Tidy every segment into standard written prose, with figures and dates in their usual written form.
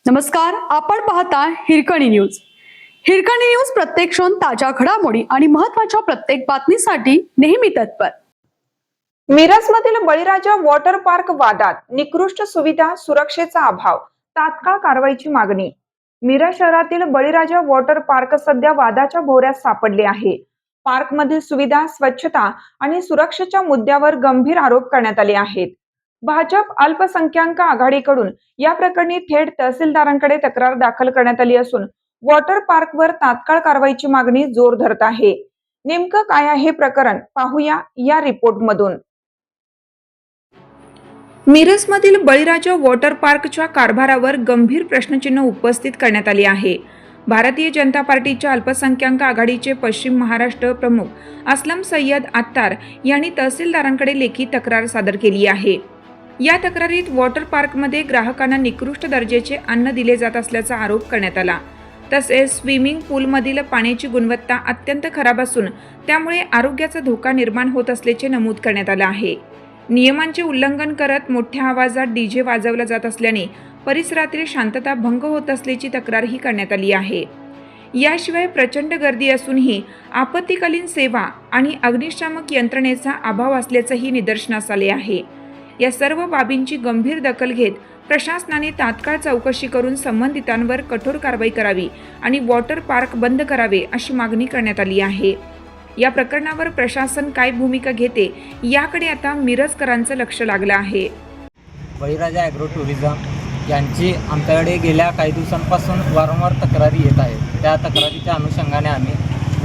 नमस्कार, आपण पाहता हिरकणी न्यूज. हिरकणी न्यूज प्रत्येक क्षण ताज्या घडामोडी आणि महत्त्वाच्या प्रत्येक बातमीसाठी नेहमी तत्पर. मिरजमधील बळीराजा वॉटर पार्क वादात निकृष्ट सुविधा, सुरक्षेचा अभाव, तात्काळ कारवाईची मागणी. मिरज शहरातील बळीराजा वॉटर पार्क सध्या वादाच्या भोवऱ्यात सापडले आहे. पार्कमधील सुविधा, स्वच्छता आणि सुरक्षेच्या मुद्द्यावर गंभीर आरोप करण्यात आले आहेत. भाजप अल्पसंख्याक आघाडीकडून या प्रकरणी थेट तहसीलदारांकडे तक्रार दाखल करण्यात आली असून वॉटर पार्कवर तात्काळ कारवाईची मागणी जोर धरत आहे. नेमकं काय आहे प्रकरण, पाहूया या रिपोर्टमधून. मिरजमधील बळीराजा वॉटर पार्कच्या कारभारावर गंभीर प्रश्नचिन्ह उपस्थित करण्यात आले आहे. भारतीय जनता पार्टीच्या अल्पसंख्याक आघाडीचे पश्चिम महाराष्ट्र प्रमुख असलम सय्यद अत्तार यांनी तहसीलदारांकडे लेखी तक्रार सादर केली आहे. या तक्रारीत वॉटर पार्कमध्ये ग्राहकांना निकृष्ट दर्जाचे अन्न दिले जात असल्याचा आरोप करण्यात आला. तसेच स्विमिंग पूलमधील पाण्याची गुणवत्ता अत्यंत खराब असून त्यामुळे आरोग्याचा धोका निर्माण होत असल्याचे नमूद करण्यात आले आहे. नियमांचे उल्लंघन करत मोठ्या आवाजात डीजे वाजवला जात असल्याने परिसरातील शांतता भंग होत असल्याची तक्रारही करण्यात आली आहे. याशिवाय प्रचंड गर्दी असूनही आपत्कालीन सेवा आणि अग्निशामक यंत्रणेचा अभाव असल्याचंही निदर्शनास आले आहे. या सर्व बाबींची गंभीर दखल घेत प्रशासनाने तात्काळ चौकशी करून संबंधितांवर कठोर कारवाई करावी आणि वॉटर पार्क बंद करावे अशी मागणी करण्यात आली आहे. या प्रकरणावर प्रशासन काय भूमिका घेते याकडे आता मिरजकरांचं लक्ष लागलं आहे. बळीराजा ॲग्रो टुरिझम यांची आमच्याकडे गेल्या काही दिवसांपासून वारंवार तक्रारी येत आहेत. त्या तक्रारीच्या अनुषंगाने आम्ही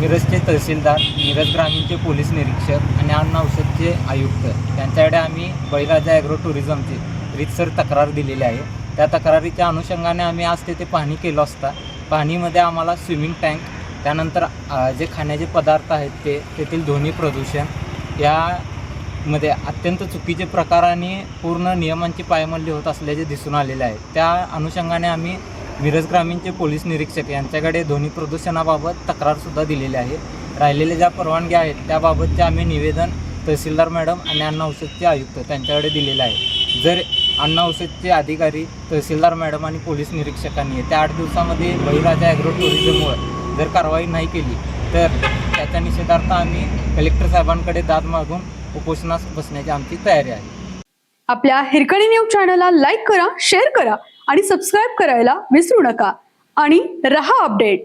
मिरजचे तहसीलदार, मिरज ग्रामीणचे पोलीस निरीक्षक आणि अन्न औषधचे आयुक्त यांच्याकडे आम्ही बळीराजा ॲग्रो टुरिझमची रीतसर तक्रार दिलेली आहे. त्या तक्रारीच्या अनुषंगाने आम्ही आज तेथे पाहणी केलं असता पाहणीमध्ये आम्हाला स्विमिंग टँक, त्यानंतर जे खाण्याचे पदार्थ आहेत ते तेथील ध्वनी प्रदूषण यामध्ये अत्यंत चुकीचे प्रकार आणि पूर्ण नियमांची पायमल्ली होत असल्याचे दिसून आलेले आहे. त्या अनुषंगाने आम्ही मिरज ग्रामीणचे पोलीस निरीक्षक यांच्याकडे ध्वनी प्रदूषणाबाबत तक्रारसुद्धा दिलेली आहे. राहिलेल्या ज्या परवानग्या आहेत त्याबाबतचे आम्ही निवेदन तहसीलदार मॅडम आणि अन्न औषधचे आयुक्त त्यांच्याकडे दिलेलं आहे. जर अन्न औषधचे अधिकारी, तहसीलदार मॅडम आणि पोलीस निरीक्षकांनी येत्या 8 दिवसामध्ये बळीराजा ॲग्रो टुरिझमवर जर कारवाई नाही केली तर त्याच्या निषेधार्थ आम्ही कलेक्टर साहेबांकडे दाद मागून उपोषणास बसण्याची आमची तयारी आहे. आपल्या हिरकणी न्यूज चॅनलला लाईक करा, शेअर करा आणि सबस्क्राईब करायला विसरू नका आणि रहा अपडेट.